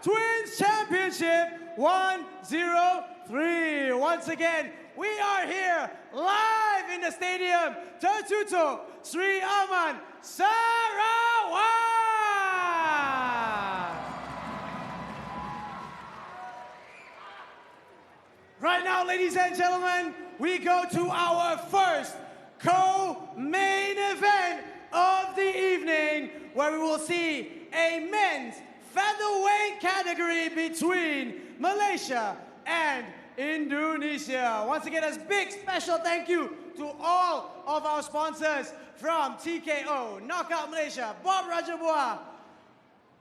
Twins Championship 103. Once again, we are here live in the stadium, Tertutup, Sri Aman, Sarawak. Right now, ladies and gentlemen, we go to our first co-main event of the evening, where we will see a men's featherweight category between Malaysia and Indonesia. Once again, a big special thank you to all of our sponsors from TKO, Knockout Malaysia, Bob Rajabua,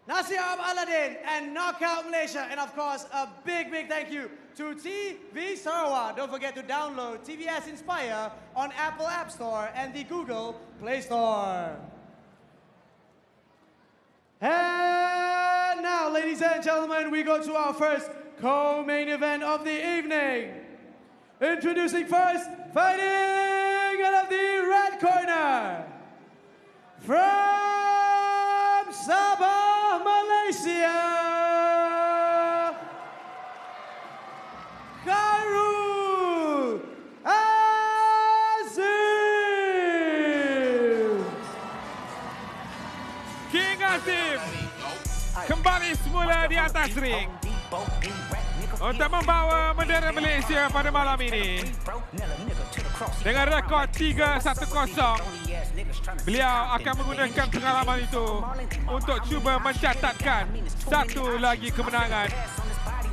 Nasir Aladdin, and Knockout Malaysia. And of course, a big thank you to TV Sarawak. Don't forget to download TVS Inspire on Apple App Store and the Google Play Store. And now, ladies and gentlemen, we go to our first co-main event of the evening. Introducing first, fighting out of the red corner, from Sabah, Malaysia, Khairul Azim. King Azim kembali semula di atas ring untuk membawa bendera Malaysia pada malam ini. Dengan rekod 3-1-0, beliau akan menggunakan pengalaman itu untuk cuba mencatatkan satu lagi kemenangan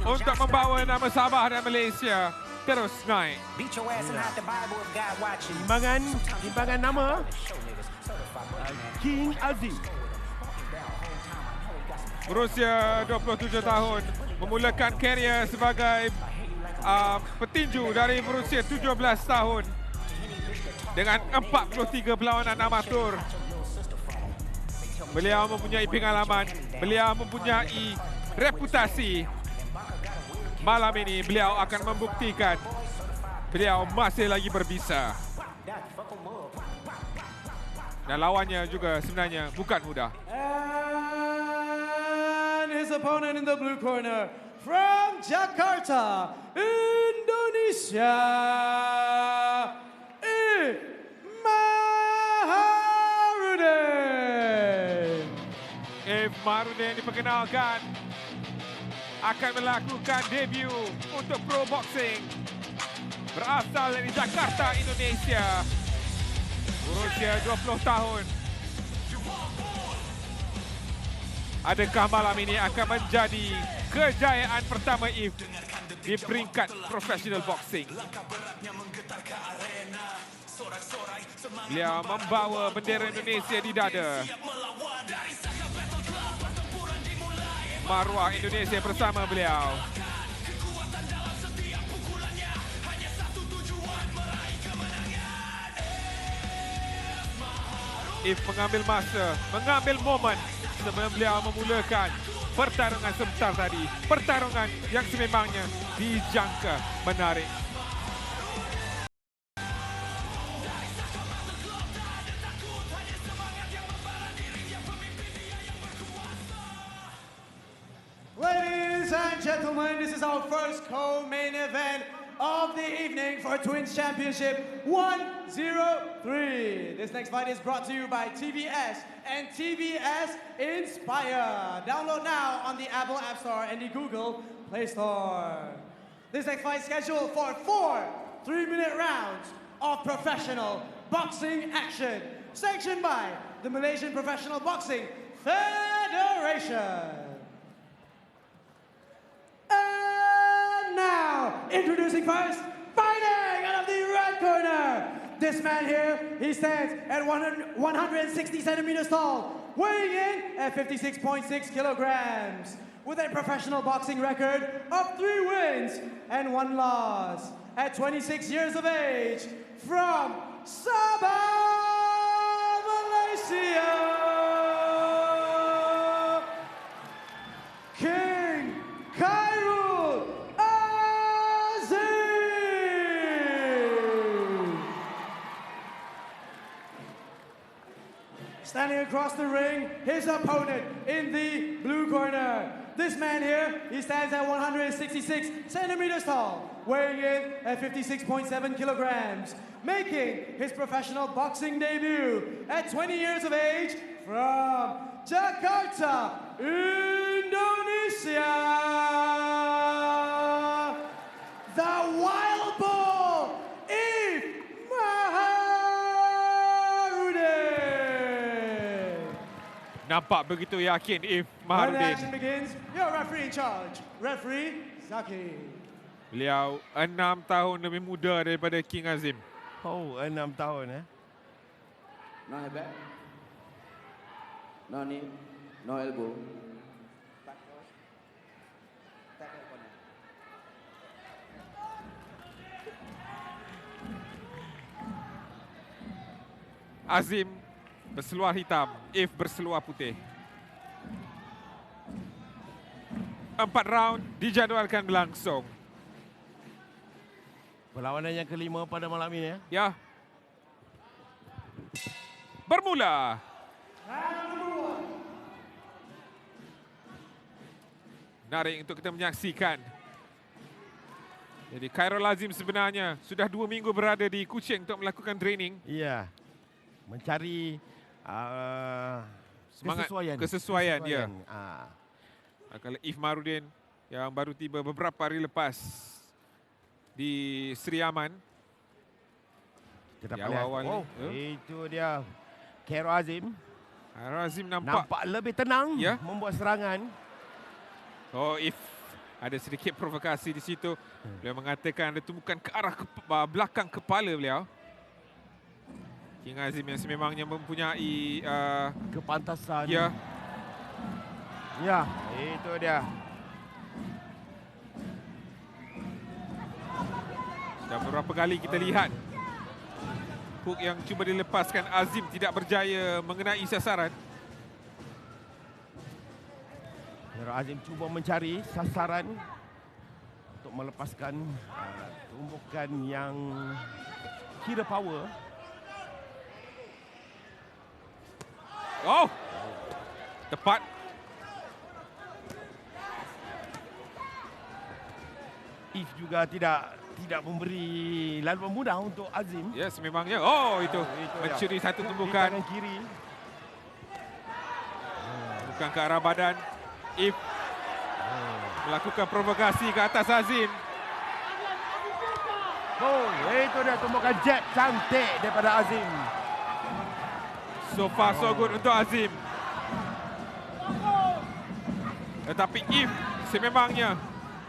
untuk membawa nama Sabah dan Malaysia terus naik. Timbangan nama King Azim. Berusia 27 tahun, memulakan karier sebagai petinju dari berusia 17 tahun dengan 43 perlawanan amatur. Beliau mempunyai pengalaman, beliau mempunyai reputasi. Malam ini beliau akan membuktikan beliau masih lagi berbisa. Dan lawannya juga sebenarnya bukan mudah. And his opponent in the blue corner, from Jakarta, Indonesia, If Mahrudin diperkenalkan akan melakukan debut untuk pro boxing. Berasal dari Jakarta, Indonesia. Berusia 20 tahun. Adakah malam ini akan menjadi kejayaan pertama If di peringkat profesional boxing? Beliau membawa bendera Indonesia di dada. Maruah Indonesia bersama beliau. If mengambil masa, mengambil momen sebelum beliau memulakan pertarungan sebentar tadi. Pertarungan yang sememangnya dijangka menarik. Ladies and gentlemen, this is our first co-main event of the evening for Twins Championship 103. This next fight is brought to you by TVS and TVS Inspire. Download now on the Apple App Store and the Google Play Store. This next fight is scheduled for 4 3-minute rounds of professional boxing action, sanctioned by the Malaysian Professional Boxing Federation. And now, introducing first, fighting out of the red corner. This man here, he stands at 160 centimeters tall, weighing in at 56.6 kilograms, with a professional boxing record of 3 wins and 1 loss. At 26 years of age, from Sabah, Malaysia, King Khairul Azim. Standing across the ring, his opponent in the blue corner, This man here, he stands at 166 centimeters tall, weighing in at 56.7 kilograms, making his professional boxing debut at 20 years of age from Jakarta, Indonesia. The Wild Bull, Yves Maharudin. Nampak begitu yakin Yves When the Maharudin. action begins, your referee in charge, Referee Zaki. Beliau 6 tahun lebih muda daripada King Azim. Oh, 6 tahun No headback. No knee. No elbow. Azim berseluar hitam, Yves berseluar putih. 4 round dijadualkan berlangsung. Perlawanan yang kelima pada malam ini ya. Ya. Bermula. Menarik untuk kita menyaksikan. Jadi Khairul Azim sebenarnya sudah 2 minggu berada di Kuching untuk melakukan training. Iya. Mencari Semangat kesesuaian, ya. Kalau Yves Maharudin yang baru tiba beberapa hari lepas di Sri Aman. Kita Di dapat lihat. awal-awal Oh, ni, itu dia. Khairul Azim Khairul Azim nampak. nampak lebih tenang Ya. membuat serangan. Oh, Yves ada sedikit provokasi di situ. Beliau mengatakan ada tumpukan ke arah belakang kepala beliau. King Azim yang sememangnya mempunyai Kepantasan. ya, Ya, itu dia. sudah beberapa kali kita lihat hook yang cuba dilepaskan Azim tidak berjaya mengenai sasaran. Khairul Azim cuba mencari sasaran untuk melepaskan tumpukan yang kira power. Oh, tepat. Yves juga tidak memberi laluan mudah untuk Azim. Ya, sememangnya. Oh, itu Itu mencuri dia. satu Di tumpukan. tangan kiri. Bukan ke arah badan. Yves melakukan provokasi ke atas Azim. Oh, itu dia tumpukan jab cantik daripada Azim. So far so good untuk Azim. Tetapi Yves sememangnya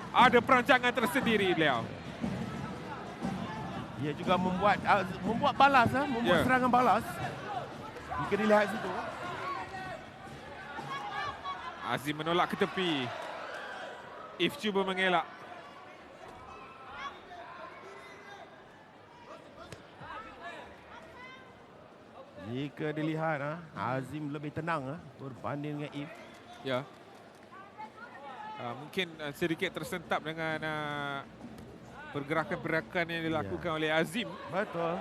ada perancangan tersendiri beliau. Ia juga membuat balas, membuat Ya. serangan balas. Jika dilihat situ. Azim menolak ke tepi. Yves cuba mengelak. Jika dilihat, Azim lebih tenang berbanding dengan Yves. Ya. Mungkin sedikit tersentap dengan pergerakan-pergerakan yang dilakukan oleh Azim. Betul.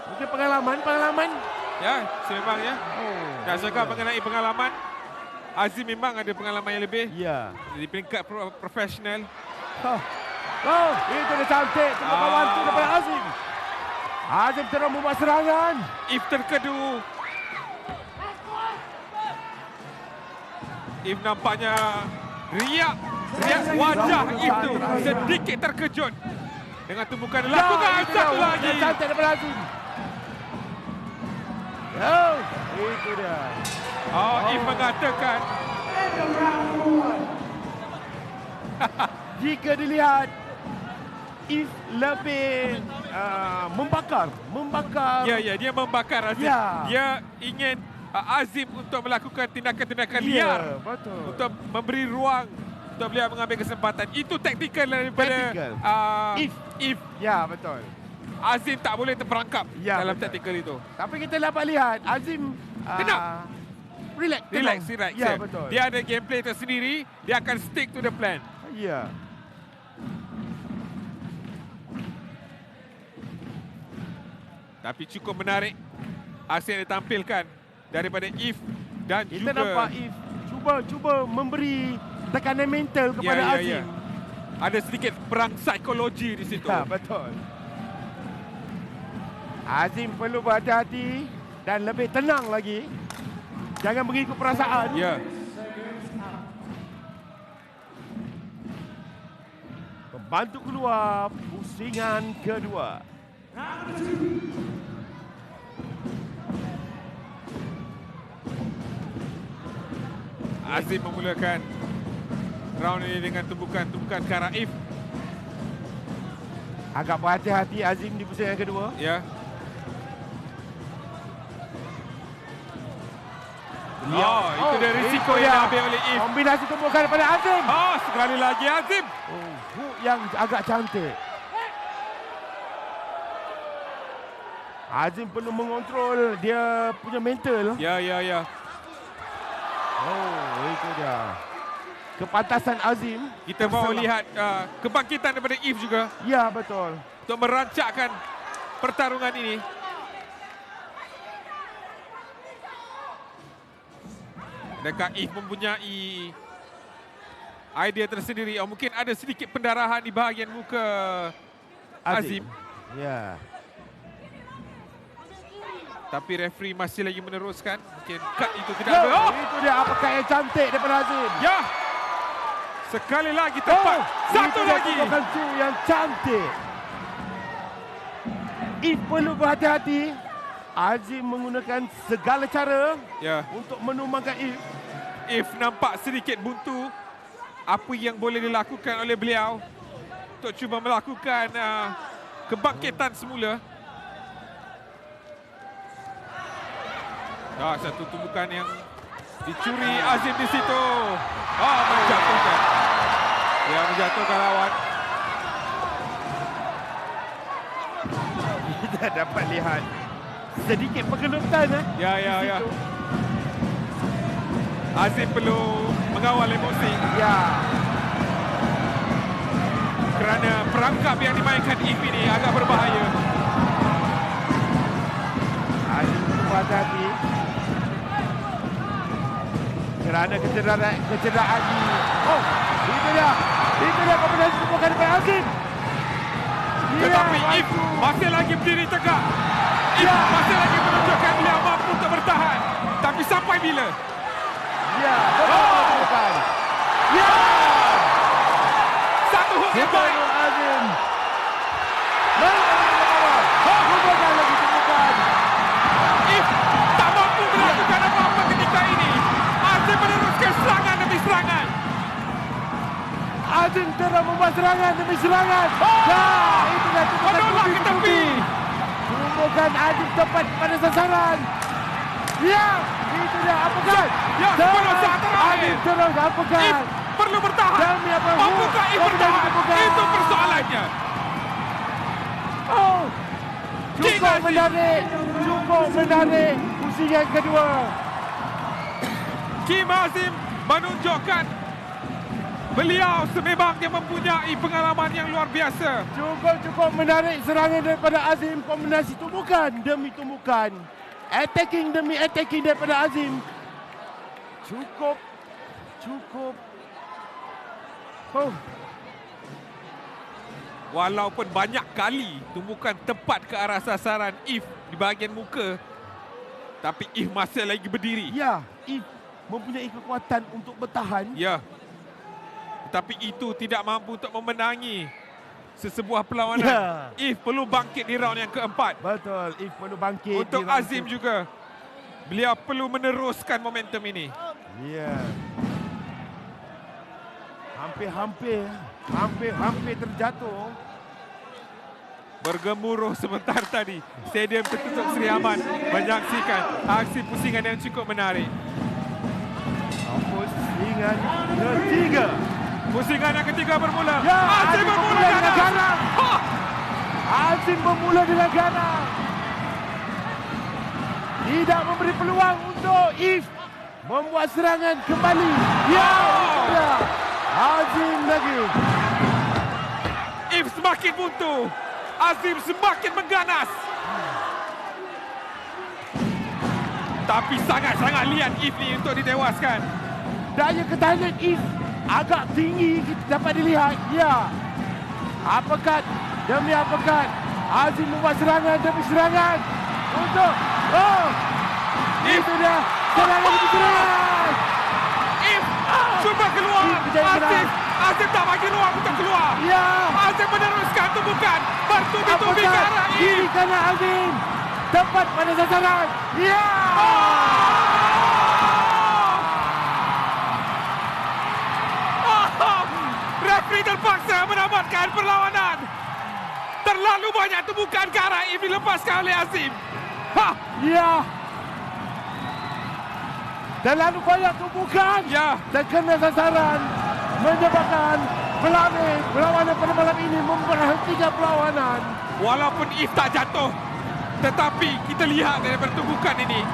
Mungkin pengalaman. Ya, sememangnya. Oh, Nak cakap mengenai pengalaman, Azim memang ada pengalaman yang lebih ya. di peringkat profesional. Oh, itu dia cantik. Tumpukan wantu daripada Azim. Azim terus membuat serangan. Yves terkedu. Yves nampaknya riak wajah itu sedikit terkejut dengan tumpukan dilakukan satu lagi. Cantik daripada Azim. Oh, itu dia. Oh, Yves mengatakan Jika dilihat, Yves lebih membakar. ya dia membakar Azim. Ya. Dia ingin Azim untuk melakukan tindakan-tindakan liar, Ya, betul. untuk memberi ruang untuk beliau mengambil kesempatan. Itu taktikal daripada Taktikal. Yves. Ya, betul. Azim tak boleh terperangkap Ya, dalam betul. taktikal itu. Tapi kita dapat lihat Azim Tenang. relax. Relax. Ya, betul. Dia ada gameplay tersendiri, dia akan stick to the plan. Ya. Tapi cukup menarik aksi yang ditampilkan daripada Yves dan Kita juga nampak Yves cuba memberi tekanan mental kepada Azim. Ada sedikit perang psikologi di situ. Ya, betul. Azim perlu berhati-hati dan lebih tenang lagi. Jangan mengikut perasaan. Ya. Pembantu keluar pusingan kedua. Azim memulakan round ini dengan tumbukan-tumbukan ke arah If. Agak berhati-hati Azim di pusingan kedua. Ya. Itu dia risiko yang diambil oleh If. Kombinasi tumbukan daripada Azim. Sekali lagi Azim. Hook yang agak cantik. Azim perlu mengontrol dia punya mental. Ya. Itu dia. Kepantasan Azim. Kita mahu lihat kebangkitan daripada If juga. Ya, betul. Untuk merancakkan pertarungan ini. Adakah If mempunyai idea tersendiri? Mungkin ada sedikit pendarahan di bahagian muka Azim. Ya. Tapi referee masih lagi meneruskan. Mungkin cut itu tidak ada. Itu dia apakah yang cantik daripada Azim. Ya. Sekali lagi tepat. Satu lagi. Itu yang cantik. If perlu berhati-hati. Azim menggunakan segala cara untuk menumbangkan If. If nampak sedikit buntu. Apa yang boleh dilakukan oleh beliau untuk cuba melakukan kebangkitan semula. Satu tumbukan yang dicuri Azim di situ. Menjatuhkan. Dia menjatuhkan lawan. Kita dapat lihat sedikit pergelutan. Ya. Azim perlu mengawal emosi. Ya. Kerana perangkap yang dimainkan If ini agak berbahaya. Azim perlu berhati-hati. Kerana kecederaan ini. Itu dia kombinasi tumbukan daripada Azim. Tetapi If masih lagi berdiri tegak. If masih lagi menunjukkan beliau mampu untuk bertahan. Tapi sampai bila? Ya, satu hook yang baik. Azim. Tumbukan lagi tumbukan. If tak mampu melakukan apa-apa ketika ini. Azim meneruskan serangan demi serangan. Azim terus membuat serangan demi serangan. Itu dah tumbukan menolak ke tepi. Tumbukan Azim tepat pada sasaran. Ya, itu dia apakan. Ya, 10 saat terakhir. Azim terus apakan. If perlu bertahan. Demi apa? Mampukah If bertahan? Itu persoalannya. Cukup menarik pusingan kedua. Kim Azim menunjukkan beliau sememangnya mempunyai pengalaman yang luar biasa. Cukup menarik serangan daripada Azim. Kombinasi tumbukan demi tumbukan. Attacking demi attacking daripada Azim. Cukup. Walaupun banyak kali tumbukan tepat ke arah sasaran If di bahagian muka. Tapi If masih lagi berdiri. Ya, If mempunyai kekuatan untuk bertahan. Ya. Tetapi itu tidak mampu untuk memenangi sesebuah perlawanan. Ya. If perlu bangkit di round yang keempat. Betul, If perlu bangkit. Untuk Azim juga. Beliau perlu meneruskan momentum ini. Ya. Hampir terjatuh. Bergemuruh sebentar tadi. Stadium tertutup Seri Aman menyaksikan aksi pusingan yang cukup menarik. Pusingan ketiga. Pusingan yang ketiga bermula. Ya, Azim bermula dengan garang. Azim bermula dengan garang. Tidak memberi peluang untuk If membuat serangan kembali. Ya. Azim lagi. If semakin buntu. Azim semakin mengganas. Tapi sangat-sangat liat If ni untuk ditewaskan. Daya ketahanan If agak tinggi kita dapat dilihat. Ya. Uppercut demi uppercut. Azim membuat serangan demi serangan. Untuk itu dia. Serangan demi serangan. Cuba keluar. Azim tak bagi ruang untuk keluar. Ya. Azim meneruskan tumbukan. Bertubi-tubi ke arah kiri kanan Azim. Tepat pada sasaran. Ya. Referee terpaksa menamatkan perlawanan. Terlalu banyak tumbukan ke arah If dilepaskan oleh Azim. Ya. Terlalu banyak tumbukan. Ya. Terkena sasaran. Menyebabkan perlawanan pada malam ini memberhentikan perlawanan. Walaupun If tak jatuh, tetapi kita lihat dari pertumbukan ini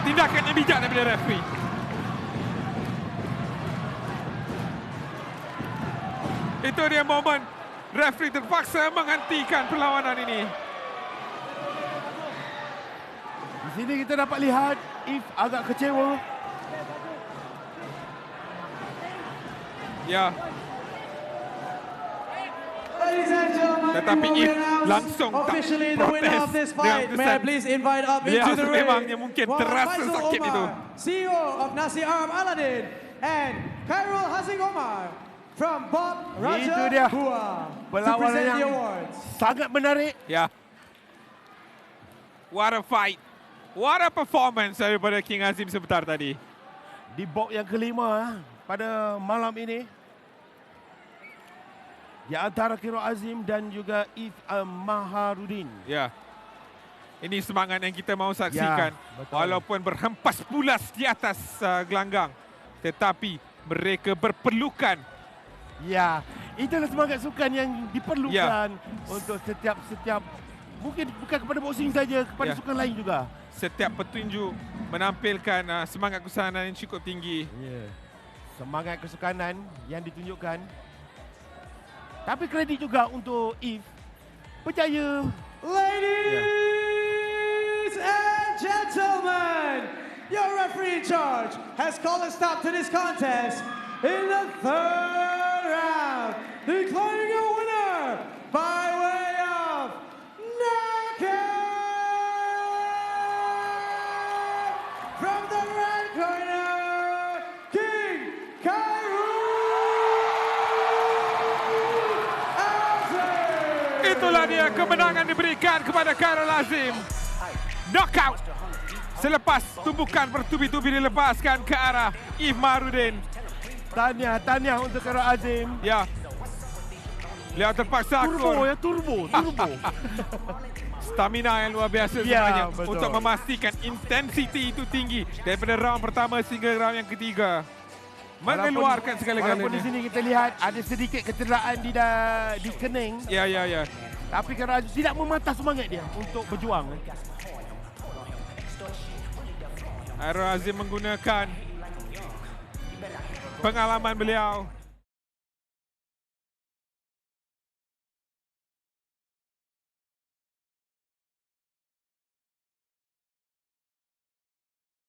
tindakan yang bijak daripada referee. Itu dia momen referee terpaksa menghentikan perlawanan ini. Di sini kita dapat lihat If agak kecewa. Ya. Ladies and gentlemen, Tetapi we will If announce langsung tak officially the winner of this fight. dengan May I kesan. please invite up Beliau into the ring memangnya mungkin terasa Faisal sakit Omar, itu. CEO of Nasi Arab Aladdin, and Khairul Haziq Omar from Bob Raja Itu dia. Hua to Perlawanan present the yang awards. sangat menarik. Ya. What a fight. What a performance daripada King Azim sebentar tadi. Di bout yang kelima pada malam ini. Di antara Khairul Azim dan juga If Maharudin. Ya. Ini semangat yang kita mahu saksikan. betul. Walaupun berhempas pulas di atas gelanggang. Tetapi mereka berpelukan. Ya, itulah semangat sukan yang diperlukan untuk setiap mungkin bukan kepada boxing saja, kepada sukan lain juga. Setiap petunjuk menampilkan semangat kesukanan yang cukup tinggi. Ya. Semangat kesukanan yang ditunjukkan. Tapi kredit juga untuk If berjaya. Ladies and gentlemen, your referee in charge has called a stop to this contest in the third round, declaring a winner by way of knockout from the red corner, King Khairul Azim. Itulah dia kemenangan diberikan kepada Khairul Azim. Knockout. Selepas tumbukan bertubi-tubi dilepaskan ke arah If Maharudin. Tahniah untuk Khairul Azim. Ya. Beliau terpaksa akur. Turbo. Stamina yang luar biasa Ya, sebenarnya betul. untuk memastikan intensiti itu tinggi daripada round pertama sehingga round yang ketiga. Mengeluarkan segala-galanya. Walaupun di sini kita lihat ada sedikit kecederaan di kening. Ya. Tapi Khairul Azim tidak mematah semangat dia untuk berjuang. Khairul Azim menggunakan pengalaman beliau